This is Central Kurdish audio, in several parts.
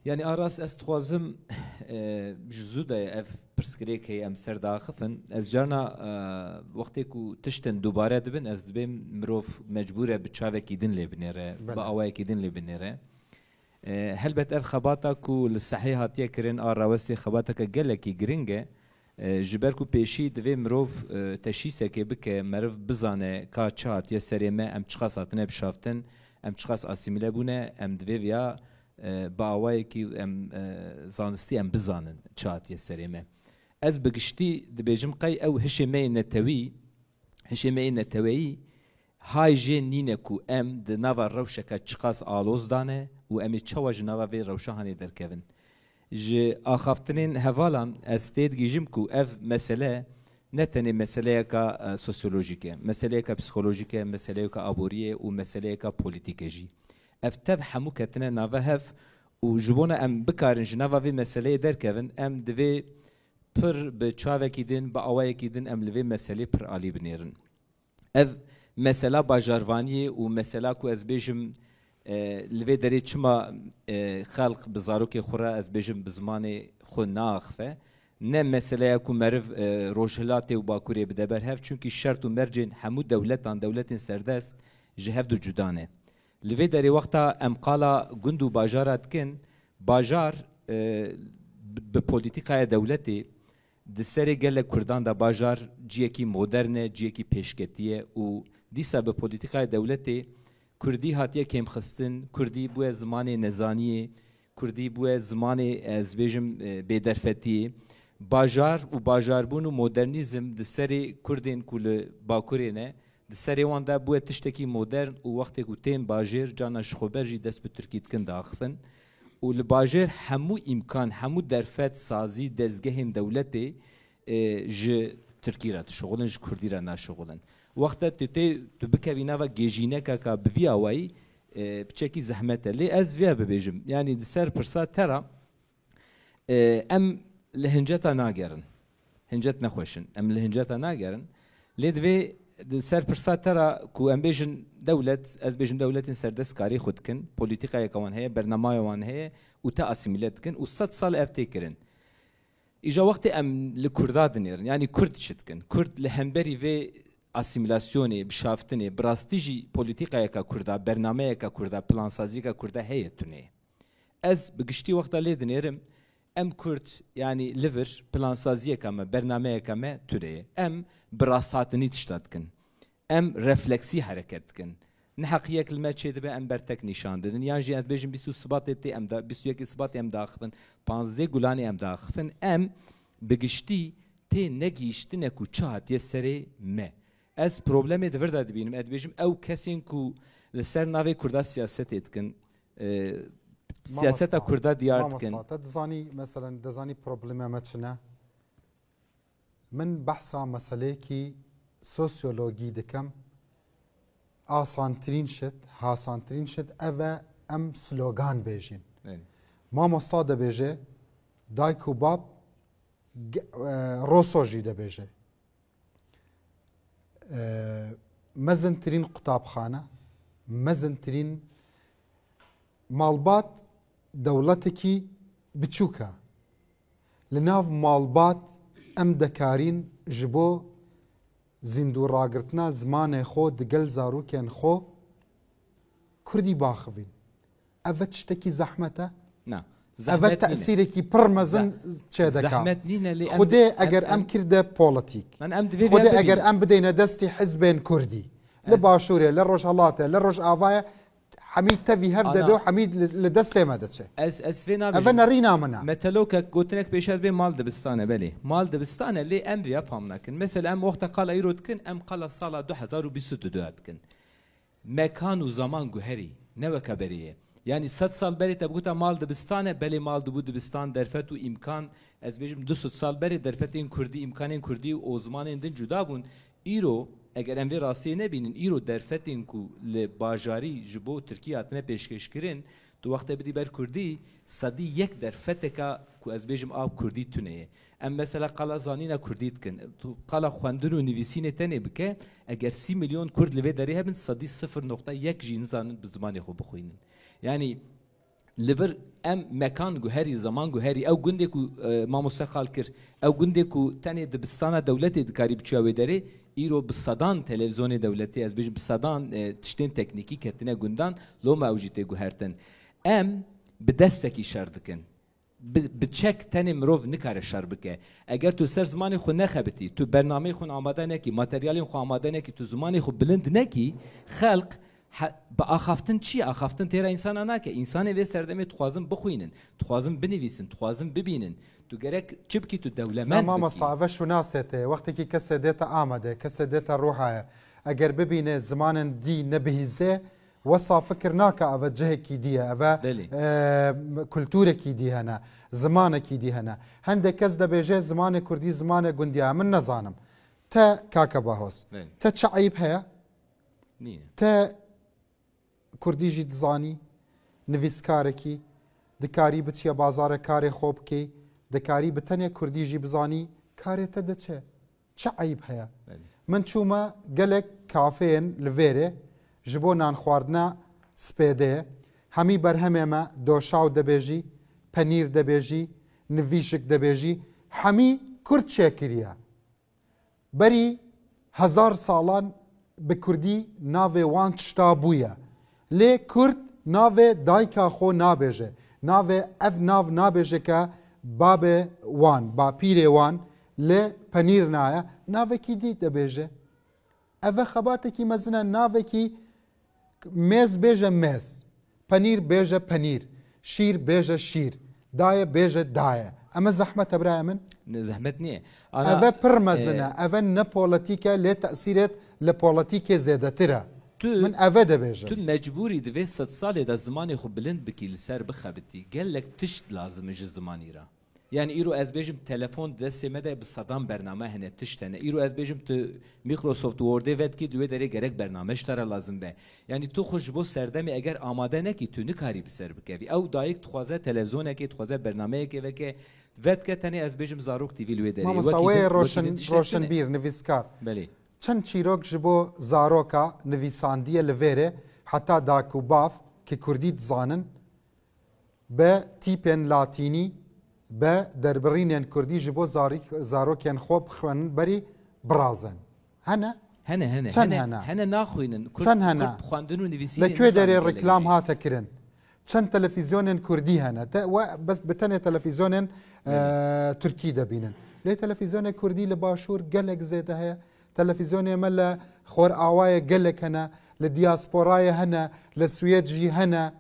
يعني اراس استخوازم جزوده اف برسكريك هي ام سر داخفن از جارنا وقتی کو تشتن دوباره دبن از دبیم مروف مجبوره بچاوه کیدن لی بنیره با اوای کیدن لی بنیره هلبت اف خباتا کو للصحيح هاتيه كرين راوسي خباتا كجلكي جرينجه جبر کو پیشی دوی مروف تشیسه که بکه مرف بزانه کا چات یا سریمه ام چخاص هاتنه بشافتن ام چخاص اسیمیله بونه ام دوی ویا باوای کی ام زانستی ام بزانن چات یا سریمه از بگشتی دبیجم قی او هشمه نتوی های جه نینه کو ام د نوا روشه که چخاص آلوز دانه و امی چواج نوا وی روشه هانی درکوین ج آخافتنین هوالان استید گیجم کو اف مسئله نتنی مسئله کا سوسیولوژیکه مسئله کا پسیکولوژیکه مسئله کا ابوریه و مسئله کا پولیتیکه جی اف تب همو کتنه نوا هف و جبونه ام بکارن جنوا وی مسئله درکوین ام دوی پر به چاوه کیدن با اوای کیدن ام لوی مسئله پر عالی بنیرن اف مسئله باجاروانی و مسئله کو از بیجم لوی داری چما خلق بزاروک خورا از بیجم بزمان خو ناخفه نه مسئله کو مرف روشهلات و باکوری بدبر هف چونکی شرط و مرجن همو دولتان سردست جهف دو جدانه لوی داری وقتا ام قالا گندو باجارات کن باجار به پولیتیکای دولتی دسری گله کردان دا باجار جیکی مدرنه جیکی پیشکتیه و دیسا به پولیتیکای دولتی کردی هاتیه کم خستن کردی بوی زمان نزانیه کردی بوی زمان از بیجم بیدرفتی باجار و باجاربون و مدرنیزم دسری کردین کل باکورینه دسری وانده بوی تشتکی مدرن و وقتی که تیم باجر جانا شخوبرجی دست به ترکیت کن داخفن و لباجر همو امکان همو درفت سازی دزگهین دولتی ج ترکی را تشغلن ج کردی را نشغلن وقت تو بکوینا و گیجینه که بوی آوایی بچکی زحمته لی از ویا ببیجم یعنی دسر پرسا ترا ام لهنجتا ناگرن هنجت نخوشن ام لهنجتا ناگرن لی دوی سر پرسا ترا کو ام بیجن دولت از بیجن دولت سردست کاری خود کن پولیتیکا یکوان هی برنامه وان هی و تا اسیمیلت کن و 100 سال افتی کرن ایجا وقت ام لکرداد نیرن یعنی کرد شد کن کرد لهمبری و اسیمیلاسیونی بشافتنی براستیجی پولیتیکا یکا کرده برنامه یکا کرده پلانسازی یکا کرده هیتونه از بگشتی وقتا لیدنیرم ام کرد یعنی لیور پلانسازی یکا ما برنامه یکا ما توره ام براستاتنی تشتاد کن ام رفلکسی حرکت کن نحقیه کلمه چه دبه ام برتک نشان دادن یعنی جی از بیجم 20 سبات تی ام دا 21 سبات ام داخفن 15 گلانی ام داخفن ام بگشتی تی نگیشتنه کو چات یسری ما از پروبلمی دور داد بینم ادبیجم او کسین کو لسر ناوی کرده سیاست اتکن سیاست کرده دیارت کن تدزانی مثلا دزانی پروبلمی متشنه من بحثا مسئله کی سوسیولوژی دکم آسانترین شد هاسانترین شد اوه ام سلوگان بیجین ما مستاده بیجه دایکو باب روسوجی ده بیجه مزنترین قطابخانه مزنترین مالبات دولتکی بچوکا لناف مالبات ام دکارین جبو زندو راگرتنا زمان خو دگل زاروکن خو کردی باخوین اوه تشتکی زحمته؟ نه اوه تأثیرکی پرمزن چه دکا زحمت نینه لی خوده اگر ام کرده پولتیک خوده اگر ام بدین دستی حزبین کردی لباشوره لروجهالاته لروج آوایه حمید تفي هفدا بيو حمید لدست لما دتشه از فينا اوه نرينا منا متلوك قوتنك بيشاد بين مال دبستانه بلي مال دبستانه اللي ام بيا فهمناكن مثلا ام وقت قال ايرودكن ام قال صاله 2022 كن مكان وزمان جوهري نو كبريه يعني 100 سال بري تبغوتا مال دبستانه بلي مال دبو دبستان درفت وامكان از بيجم 200 سال بري درفتين كردي امكانين كردي و زمانين دن جدا بون ايرو اگر ام راستی نبینن ایرو درفتین کو لباجاری جبو ترکیه اتنه پیشکش کرن تو وقت بدی بر کردی صدی یک درفتکا کو از بیجم آب کردی تونه ام مثلا قلا زانینا کردیت کن تو قلا خواندن و نویسین تنه بکه اگر 30 میلیون کرد لوی داری هبن صدی 0.1 جین زانن به زمان خو بخوینن یعنی لبر ام مکان گوهری زمان گوهری او گنده کو ما مستقال کر او گنده کو تنی دبستان دولتی دکاری بچاوی داره ایرو بصدان تلویزیون دولتی از بیش بصدان تشتین تکنیکی کتنه گندان لو موجوده گوهرتن ام بدستکی شردکن بچک تنی مروف نکاره شر بکه اگر تو سر زمانی خو نخبتی تو برنامه خو آماده نکی ماتریالی خو آماده نکی تو زمانی خو بلند نکی خلق با آخافتن چی آخافتن تیرا انسان آنها که انسان وی سردمی تخوازم بخوینن تخوازم بنویسن تخوازم ببینن تو گرک چی بکی تو دولمند ما مصعبه شو ناسته وقتی که کسی دیتا آمده کسی دیتا روحه اگر ببینه زمان دی نبهیزه وصا فكر ناكا أفا جهكي ديها أفا كولتوركي دي هنا زمانكي دي هنا هنده كزده بيجي زمان كردي زمان قنديها من نظانم تا كاكا باهوس تا تشعيب هيا تا كردي جي دزاني نفيس كاركي دكاري بتشيا بازار كاري خوبكي دكاري بتنيا كردي جي بزاني كاري تا دچه تشعيب هيا من شوما قلق كافين لفيري جبو نان خواردنا سپیده همی برهمه ما دوشاو دبیجی پنیر دبیجی نویشک دبیجی همی کرد شکریه بری 1000 سالان به کردی ناوه وان تشتا بویا لی کرد ناوه دایکا خو نابیجه ناوه اف ناو نابیجه که باب وان با پیر وان لی پنیر نایا ناوه کی دی دبیجه اوه خباته کی مزنه ناوه کی مز بيجا مز بنير بيجا بنير شير بيجا شير داية بيجا داية أما زحمة تبرا من زحمتني أنا أفا برمزنا أفا نبوليتيكا لتأثيرات لبوليتيكا زيادة ترى من أفا دا بيجا تو مجبوري دوي 6 سالي دا زماني خو بلند بكي لسر بخبتي قال لك تشت لازم اجي زماني را يعني ايرو از بيجم تلفون دستي مده بصدام برنامه هنه تشتنه ايرو از بيجم تو مايكروسوفت وورد ود کی دوی داره گرک برنامه اشتره لازم به يعني تو خوش بو سردمی اگر آماده نکی تو نکاری بسر بکوی او دایک تخوازه تلویزیونه کی تخوازه برنامه کی وکه ود کتنی از بيجم زاروک تیوی لوی داره ما مساوی روشن بیر نویسکار بله چند چیروک جبو زاروکا نویساندیه لویره حتی داکو باف که کردی زانن به تیپن لاتینی با دربرینیان کردی جبو زاروکیان خوب خوان بری برازن هنه ناخوینن کرد خواندن و نویسین لکوی داری رکلام هاتا کرن چند تلفزیونین کردی هنه و بس بتنه تلفزیونین ترکی دبینن لی تلفزیون کردی لباشور گلک زیده هیا تلفزیون ملا خور آوای گلک هنه لدیاسپورای هنه لسویت جی هنه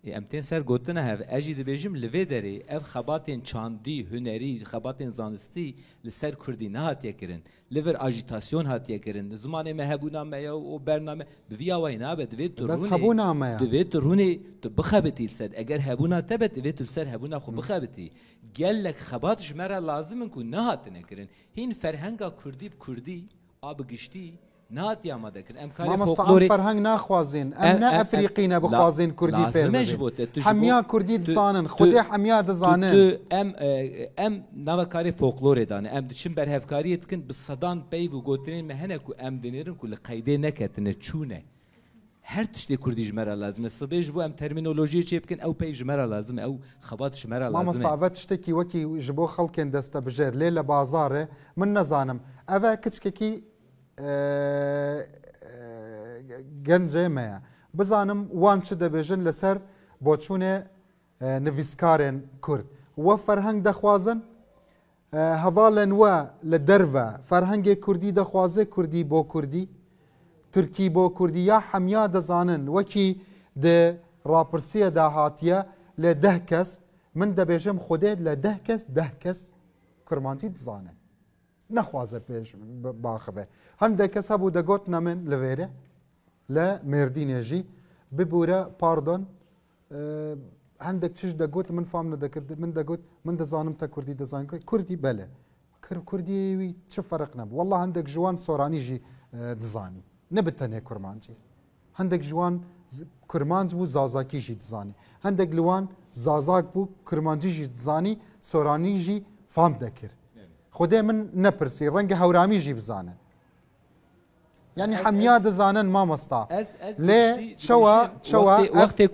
امتین سر گوتنه هف اجی دبیجم لوی داری اف خباتین چاندی هنری خباتین زانستی لسر کردی نه هاتیه کرن لیور اجیتاسیون هاتیه کرن زمان مهبونا میا و برنامه بویا وای نه دوید تو بس هبونا میا دوید تو رونی تو بخبتی سر اگر هبونا تبت دوید تو سر هبونا خو بخبتی گلک خباتش مرا لازم کن نه هاتنه کرن هین فرهنگا کردی بکردی آب گشتی نات يا مدكن امكاني فولكلوري فرهنگ ناخوازين امنا افريقينا بخوازين كردي فيلم حميا كردي دزانن خودي حميا دزانن ام ناوكاري فولكلوري دان ام دشم برهفكاري يتكن بالصدان بي و گوترين مهنكو ام دينيرن كل قيده نكتن چونه هر تشتي كردي جمره لازم الصبيج بو ام ترمينولوجي چي بكن او بي جمره لازم او خبات جمره لازم ما صعبت تشتكي وكي جبو خلكن دست بجير ليله بازار من نزانم اوا كچكي گنجه مایا بزانم وان چه دبیجن لسر بوچونه نویسکارن کرد و فرهنگ دخوازن هوالن و لدروا فرهنگ کردی دخوازه کردی بو کردی ترکی بو کردی یا حمیا دزانن وکی ده راپرسیه ده هاتیه لده کس من دبیجم خوده لده کس کرمانجی دزانن نخوازه پیش باخبه هنده کس هبو ده گوت نمن لویره لمردینه جی ببوره پاردون هندك تشج ده گوت من فهم ده کرد من ده گوت من ده زانم تا کردی ده زان کردی بله کردی وی چه فرق نب والله هندك جوان سورانی جی دزانی نبتنه کرمانجی هندك جوان کرمانج بو زازاکی جی دزانی هندك لوان زازاک بو کرمانجی جی دزانی سورانی جی فهم ده کرد خودی من نپرسی رنگ هورامی جی بزانه يعني حميا دزانن ما مستا ليه شوا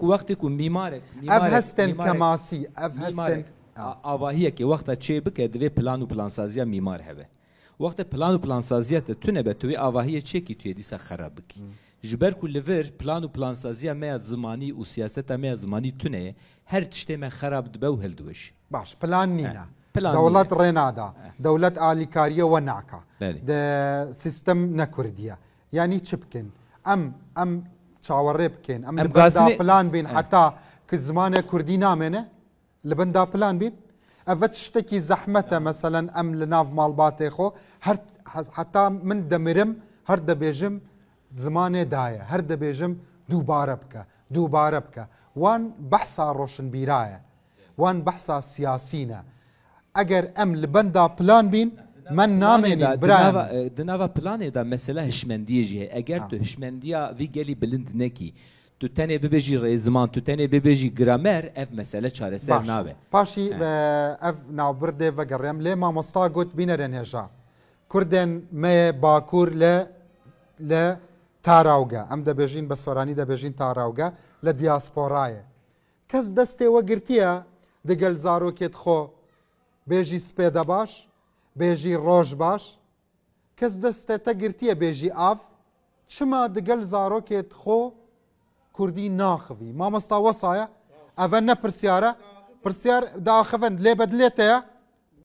وقتك وميمارك اف هستن كماسي اف هستن آواهیه که وقتا چه بکه دوی پلان و پلانسازی میمار هبه وقت پلان و پلانسازی تونه به توی آواهیه چه کی توی دیسا خراب بکی جبر کل ور پلان و پلانسازی ما زمانی و سیاست ما زمانی تونه هر تشته ما خراب دبه و هلدوش باش پلان نینا دولت رينادا دولت آلیکاریه و نعکا ده سیستم نکردیه يعني تشبكن ام تشاوري بكين ام لبندا بلان بين حتى كزمان كردي نامنه لبندا بلان بين افتشتكي زحمته مثلا ام لناف مال باتيخو هر حتى من دمرم هر دبيجم زمانه دايه هر دبيجم دوباره بك وان بحثا روشن بيرايه وان بحثا سياسينا اگر ام لبندا بلان بين من نامنی برای دنوا پلانه دا مسئله هشمندیه جه اگر تو هشمندیا وی گلی بلند نکی تو تنه ببیجی رئیزمان تو تنه ببیجی گرامر اف مسئله چاره سر ناوه پاشی اف ناو برده و گرم لی ما مستا گوت بینرن هجا کردن ما باکور ل تاراوگا ام دا بجین بسورانی دا بجین تاراوگا ل دیاسپورای کس دسته و گرتیا دگل زارو کت خو بیجی سپیدا باش بيجي روج باش كس دسته تقرتيه بيجي اف شما دقل زاروكيت خو كردي ناخذي ما مستا وصايا افنا برسياره برسيار دا خفن لي بدليته